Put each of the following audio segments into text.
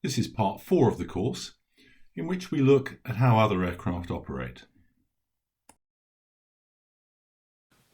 This is part 4 of the course, in which we look at how other aircraft operate.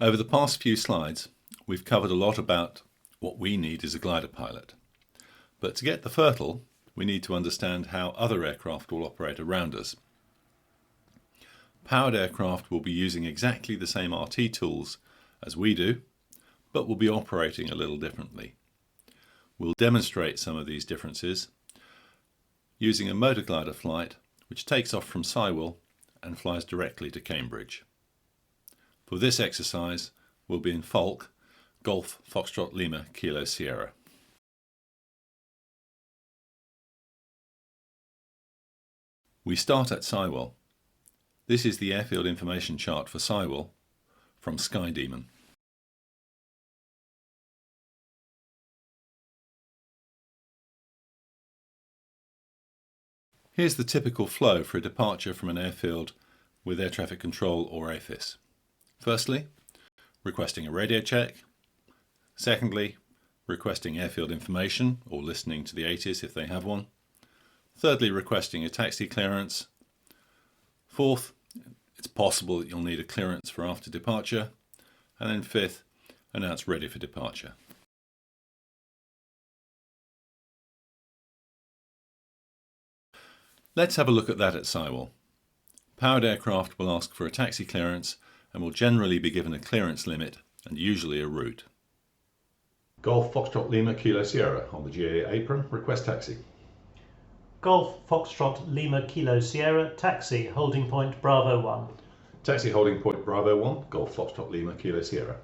Over the past few slides, we've covered a lot about what we need as a glider pilot. But to get the FRTOL, we need to understand how other aircraft will operate around us. Powered aircraft will be using exactly the same RT tools as we do, but will be operating a little differently. We'll demonstrate some of these differences using a motor glider flight which takes off from Sywell and flies directly to Cambridge. For this exercise, we'll be in Falk, Golf Foxtrot Lima Kilo Sierra. We start at Sywell. This is the airfield information chart for Sywell from SkyDemon. Here's the typical flow for a departure from an airfield with air traffic control or ATIS. Firstly, requesting a radio check. Secondly, requesting airfield information or listening to the ATIS if they have one. Thirdly, requesting a taxi clearance. Fourth, it's possible that you'll need a clearance for after departure. And then fifth, announce ready for departure. Let's have a look at that at Sywell. Powered aircraft will ask for a taxi clearance and will generally be given a clearance limit and usually a route. Golf Foxtrot Lima Kilo Sierra on the GA apron, request taxi. Golf Foxtrot Lima Kilo Sierra, taxi, holding point Bravo 1. Taxi holding point Bravo 1, Golf Foxtrot Lima Kilo Sierra.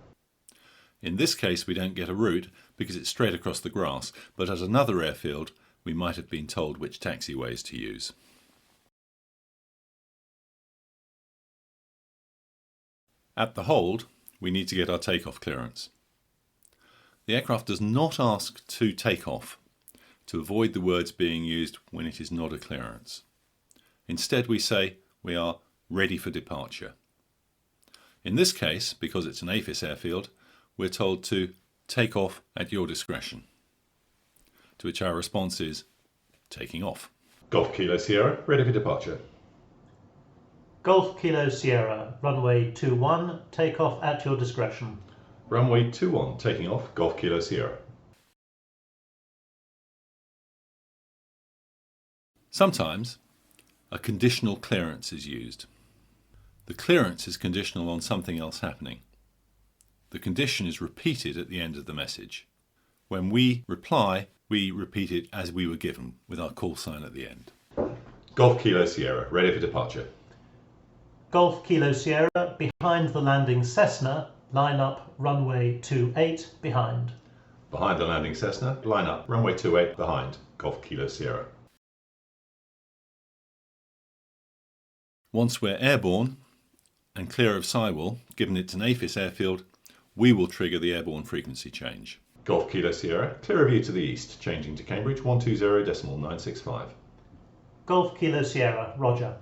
In this case we don't get a route because it's straight across the grass, but at another airfield we might have been told which taxiways to use. At the hold, we need to get our takeoff clearance. The aircraft does not ask to take off, to avoid the words being used when it is not a clearance. Instead we say we are ready for departure. In this case, because it's an ATIS airfield, we're told to take off at your discretion, to which our response is taking off. Golf Kilo Sierra, ready for departure. Golf Kilo Sierra, runway 21, take off at your discretion. Runway 21, taking off, Golf Kilo Sierra. Sometimes a conditional clearance is used. The clearance is conditional on something else happening. The condition is repeated at the end of the message. When we reply, we repeat it as we were given, with our call sign at the end. Golf Kilo Sierra, ready for departure. Golf Kilo Sierra, behind the landing Cessna, line up runway 28 behind. Behind the landing Cessna, line up runway 28 behind, Golf Kilo Sierra. Once we're airborne and clear of Sywell, given it's an ATIS airfield, we will trigger the airborne frequency change. Golf Kilo Sierra, clear of you to the east, changing to Cambridge 120.965. Golf Kilo Sierra, roger.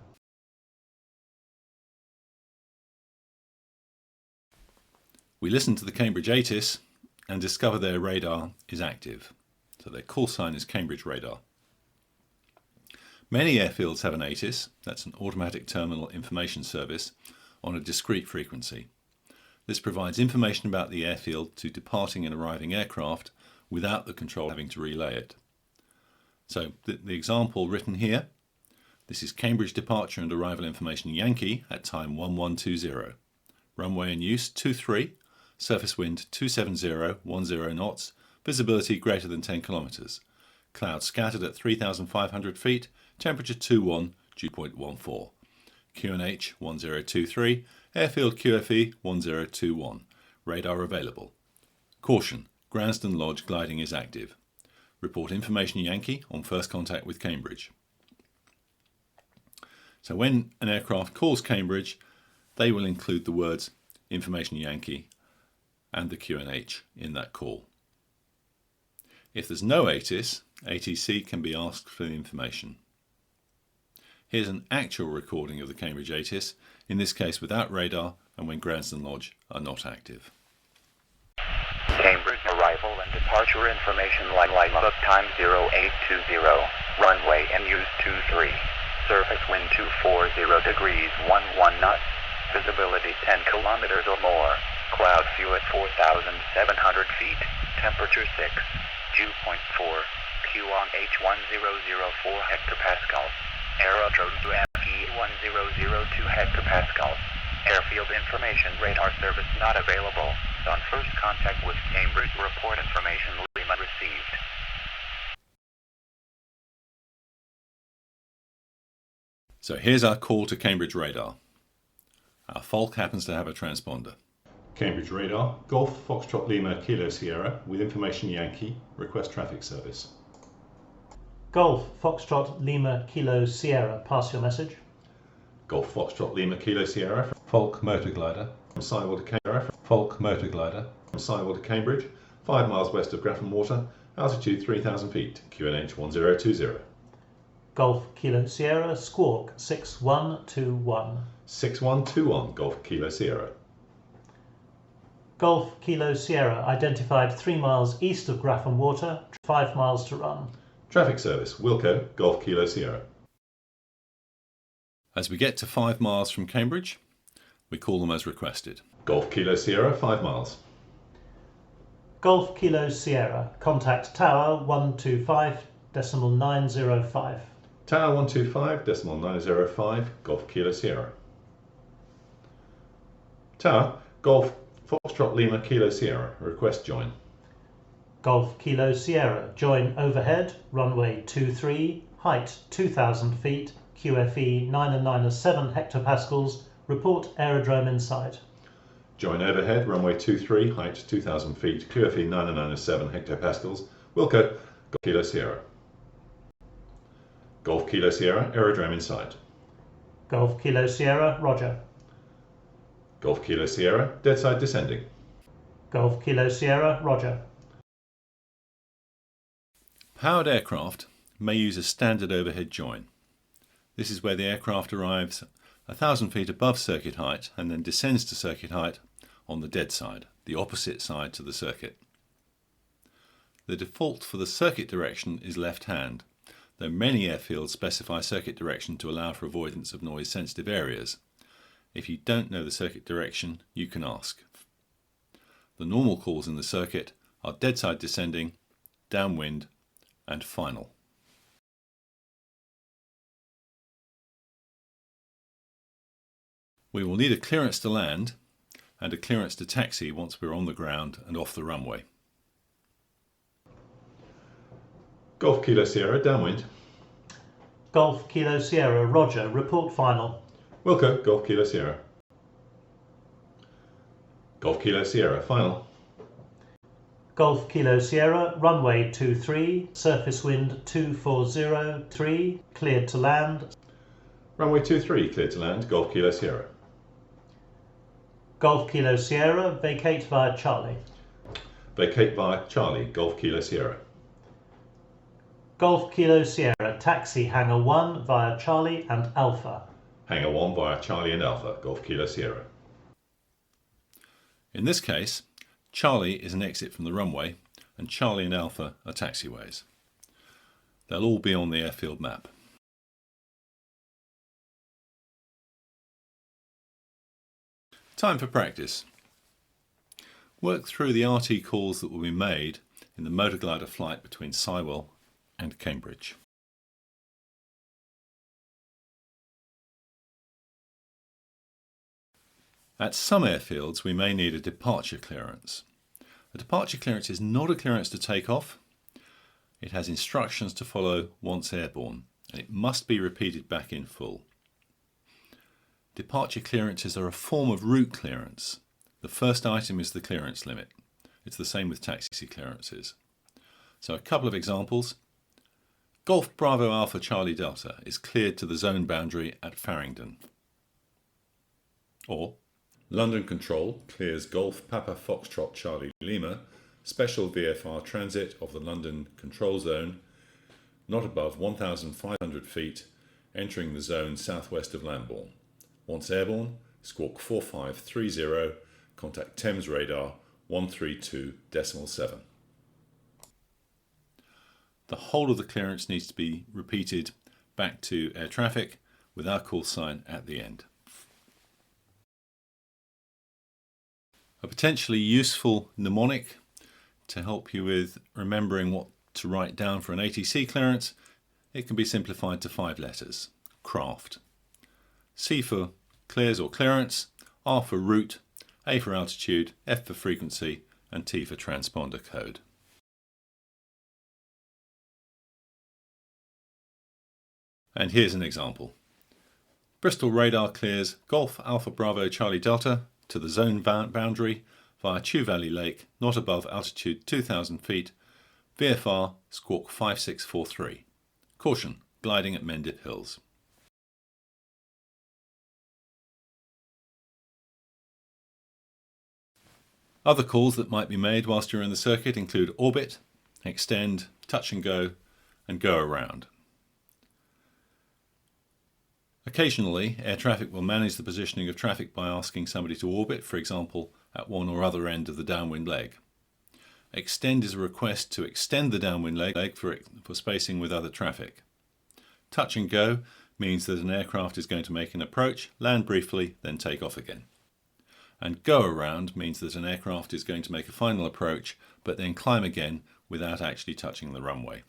We listen to the Cambridge ATIS and discover their radar is active. So their call sign is Cambridge radar. Many airfields have an ATIS, that's an automatic terminal information service, on a discrete frequency. This provides information about the airfield to departing and arriving aircraft without the control having to relay it. So the example written here, this is Cambridge departure and arrival information Yankee at time 1120. Runway in use 23, surface wind 270, 10 knots, visibility greater than 10 kilometers. Clouds scattered at 3,500 feet, temperature 21, dew point 14. QNH 1023, airfield QFE 1021. Radar available. Caution, Gransden Lodge gliding is active. Report information Yankee on first contact with Cambridge. So when an aircraft calls Cambridge, they will include the words information Yankee and the QNH in that call. If there's no ATIS, ATC can be asked for the information. Here's an actual recording of the Cambridge ATIS, in this case without radar and when Gransden Lodge are not active. Cambridge arrival and departure information line book time 0820. Runway NU's 23. Surface wind 240 degrees 11 knots. Visibility 10 kilometers or more. Cloud view at 4,700 feet. Temperature 6. Dew point 4. Q on H1004 hectopascals. Aerodrome to FE1002 hectopascals. Airfield information radar service not available. On first contact with Cambridge, report information Lima received. So here's our call to Cambridge radar. Our Falk happens to have a transponder. Cambridge radar, Golf Foxtrot Lima Kilo Sierra with information Yankee, request traffic service. Golf Foxtrot Lima Kilo Sierra, pass your message. Golf Foxtrot Lima Kilo Sierra, Falk motor glider from Sywell to Cambridge, Falk motor glider from Sywell to Cambridge, 5 miles west of Grafham Water, altitude 3,000 feet, QNH 1020. Golf Kilo Sierra, Squawk 6121. 6121, Golf Kilo Sierra. Golf Kilo Sierra, identified 3 miles east of Grafham Water, 5 miles to run. Traffic service, Wilco, Golf Kilo Sierra. As we get to 5 miles from Cambridge, we call them as requested. Golf Kilo Sierra, 5 miles. Golf Kilo Sierra, contact Tower 125.905. Tower 125.905, Golf Kilo Sierra. Tower, Golf Foxtrot Lima Kilo Sierra, request join. Golf Kilo Sierra, join overhead, runway 23, height 2,000 feet, QFE 997 hectopascals, report aerodrome in sight. Join overhead, runway 23, height 2,000 feet, QFE 997 hectopascals, Wilco, Golf Kilo Sierra. Golf Kilo Sierra, aerodrome in sight. Golf Kilo Sierra, roger. Golf Kilo Sierra, deadside descending. Golf Kilo Sierra, roger. Powered aircraft may use a standard overhead join. This is where the aircraft arrives 1,000 feet above circuit height and then descends to circuit height on the dead side, the opposite side to the circuit. The default for the circuit direction is left hand, though many airfields specify circuit direction to allow for avoidance of noise-sensitive areas. If you don't know the circuit direction, you can ask. The normal calls in the circuit are deadside descending, downwind, and final. We will need a clearance to land and a clearance to taxi once we're on the ground and off the runway. Golf Kilo Sierra, downwind. Golf Kilo Sierra, roger, report final. Wilco, Golf Kilo Sierra. Golf Kilo Sierra, final. Golf Kilo Sierra, runway 23, surface wind 240, cleared to land. Runway 23, cleared to land, Golf Kilo Sierra. Golf Kilo Sierra, vacate via Charlie. Vacate via Charlie, Golf Kilo Sierra. Golf Kilo Sierra, taxi hangar 1 via Charlie and Alpha. Hangar 1 via Charlie and Alpha, Golf Kilo Sierra. In this case, Charlie is an exit from the runway and Charlie and Alpha are taxiways. They'll all be on the airfield map. Time for practice. Work through the RT calls that will be made in the motor glider flight between Sywell and Cambridge. At some airfields we may need a departure clearance. A departure clearance is not a clearance to take off. It has instructions to follow once airborne and it must be repeated back in full. Departure clearances are a form of route clearance. The first item is the clearance limit. It's the same with taxi clearances. So a couple of examples. Golf Bravo Alpha Charlie Delta is cleared to the zone boundary at Farringdon. Or London Control clears Golf Papa Foxtrot Charlie Lima, special VFR transit of the London Control Zone, not above 1,500 feet, entering the zone southwest of Lambourne. Once airborne, squawk 4530, contact Thames radar 132.7. The whole of the clearance needs to be repeated back to air traffic with our call sign at the end. A potentially useful mnemonic to help you with remembering what to write down for an ATC clearance, it can be simplified to 5 letters. CRAFT. C for clears or clearance, R for route, A for altitude, F for frequency, and T for transponder code. And here's an example. Bristol radar clears Golf Alpha Bravo Charlie Delta to the zone boundary via Chew Valley Lake, not above altitude 2,000 feet, VFR squawk 5643. Caution, gliding at Mendip Hills. Other calls that might be made whilst you're in the circuit include orbit, extend, touch and go around. Occasionally, air traffic will manage the positioning of traffic by asking somebody to orbit, for example, at one or other end of the downwind leg. Extend is a request to extend the downwind leg for spacing with other traffic. Touch and go means that an aircraft is going to make an approach, land briefly, then take off again. And go around means that an aircraft is going to make a final approach, but then climb again without actually touching the runway.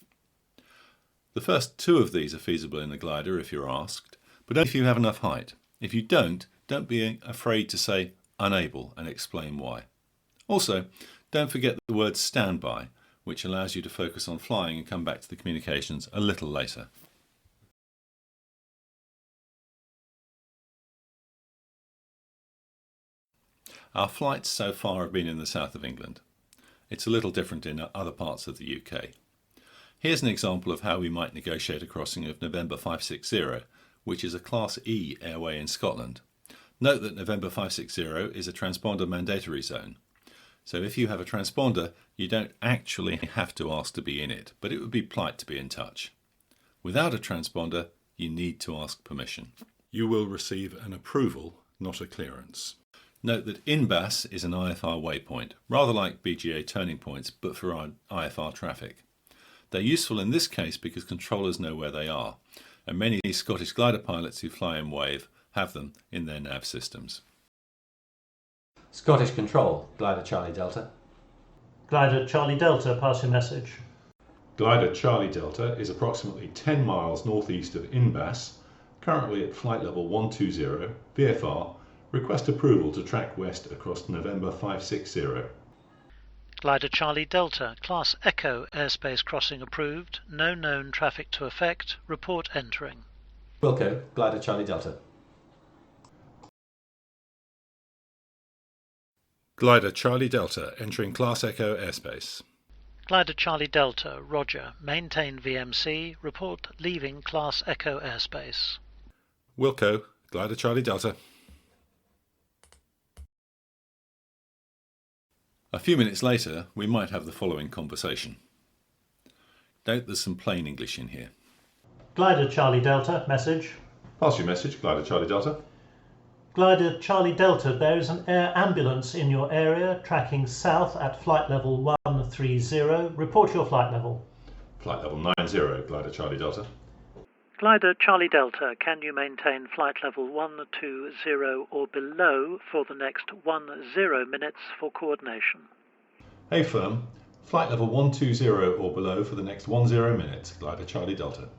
The first 2 of these are feasible in a glider if you're asked, but only if you have enough height. If you don't be afraid to say unable and explain why. Also, don't forget the word standby, which allows you to focus on flying and come back to the communications a little later. Our flights so far have been in the south of England. It's a little different in other parts of the UK. Here's an example of how we might negotiate a crossing of November 560, which is a Class E airway in Scotland. Note that November 560 is a transponder mandatory zone. So if you have a transponder, you don't actually have to ask to be in it, but it would be polite to be in touch. Without a transponder, you need to ask permission. You will receive an approval, not a clearance. Note that INBAS is an IFR waypoint, rather like BGA turning points, but for our IFR traffic. They're useful in this case because controllers know where they are, and many Scottish glider pilots who fly in Wave have them in their nav systems. Scottish Control, Glider Charlie Delta. Glider Charlie Delta, pass your message. Glider Charlie Delta is approximately 10 miles northeast of INBAS, currently at flight level 120, VFR, request approval to track west across November 560. Glider Charlie Delta, Class Echo, airspace crossing approved, no known traffic to affect, report entering. Wilco, Glider Charlie Delta. Glider Charlie Delta, entering Class Echo airspace. Glider Charlie Delta, roger, maintain VMC, report leaving Class Echo airspace. Wilco, Glider Charlie Delta. A few minutes later, we might have the following conversation. Note there's some plain English in here. Glider Charlie Delta, message. Pass your message, Glider Charlie Delta. Glider Charlie Delta, there is an air ambulance in your area tracking south at flight level 130. Report your flight level. Flight level 90, Glider Charlie Delta. Glider Charlie Delta, can you maintain flight level 120 or below for the next 10 minutes for coordination? Hey firm, flight level 120 or below for the next 10 minutes, Glider Charlie Delta.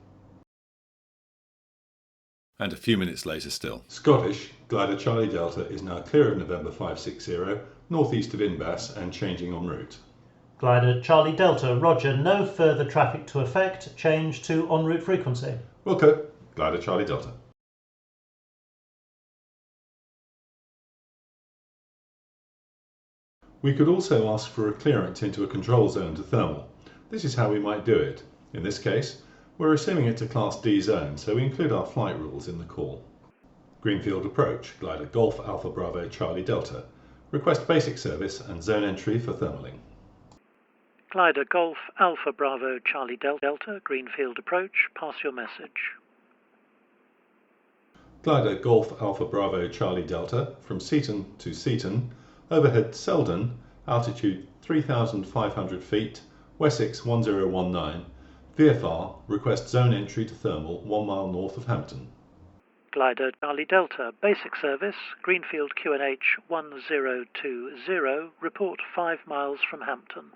And a few minutes later still. Scottish, Glider Charlie Delta is now clear of November 560, northeast of INBAS and changing en route. Glider Charlie Delta, roger, no further traffic to affect, change to en route frequency. Wilco, Glider Charlie Delta. We could also ask for a clearance into a control zone to thermal. This is how we might do it. In this case, we're assuming it's a Class D zone, so we include our flight rules in the call. Greenfield approach, Glider Golf Alpha Bravo Charlie Delta. Request basic service and zone entry for thermaling. Glider Golf Alpha Bravo Charlie Delta, Greenfield approach, pass your message. Glider Golf Alpha Bravo Charlie Delta from Seaton to Seaton, overhead Selden altitude 3,500 feet, Wessex 1019, VFR, request zone entry to thermal 1 mile north of Hampton. Glider Charlie Delta, basic service, Greenfield QNH 1020, report 5 miles from Hampton.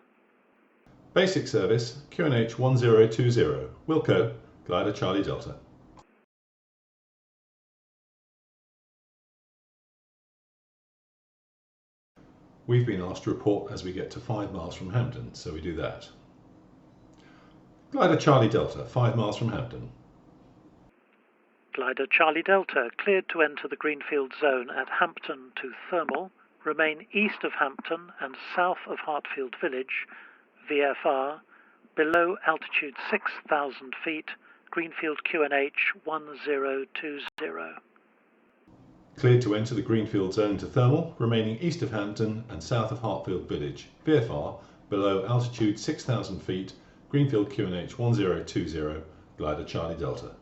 Basic service, QNH 1020, Wilco, Glider Charlie Delta. We've been asked to report as we get to 5 miles from Hampton, so we do that. Glider Charlie Delta, 5 miles from Hampton. Glider Charlie Delta, cleared to enter the Greenfield zone at Hampton to thermal, remain east of Hampton and south of Hartfield Village, VFR, below altitude 6,000 feet, Greenfield QNH 1020. Cleared to enter the Greenfield zone to thermal, remaining east of Hampton and south of Hartfield Village, VFR, below altitude 6,000 feet, Greenfield QNH 1020, Glider Charlie Delta.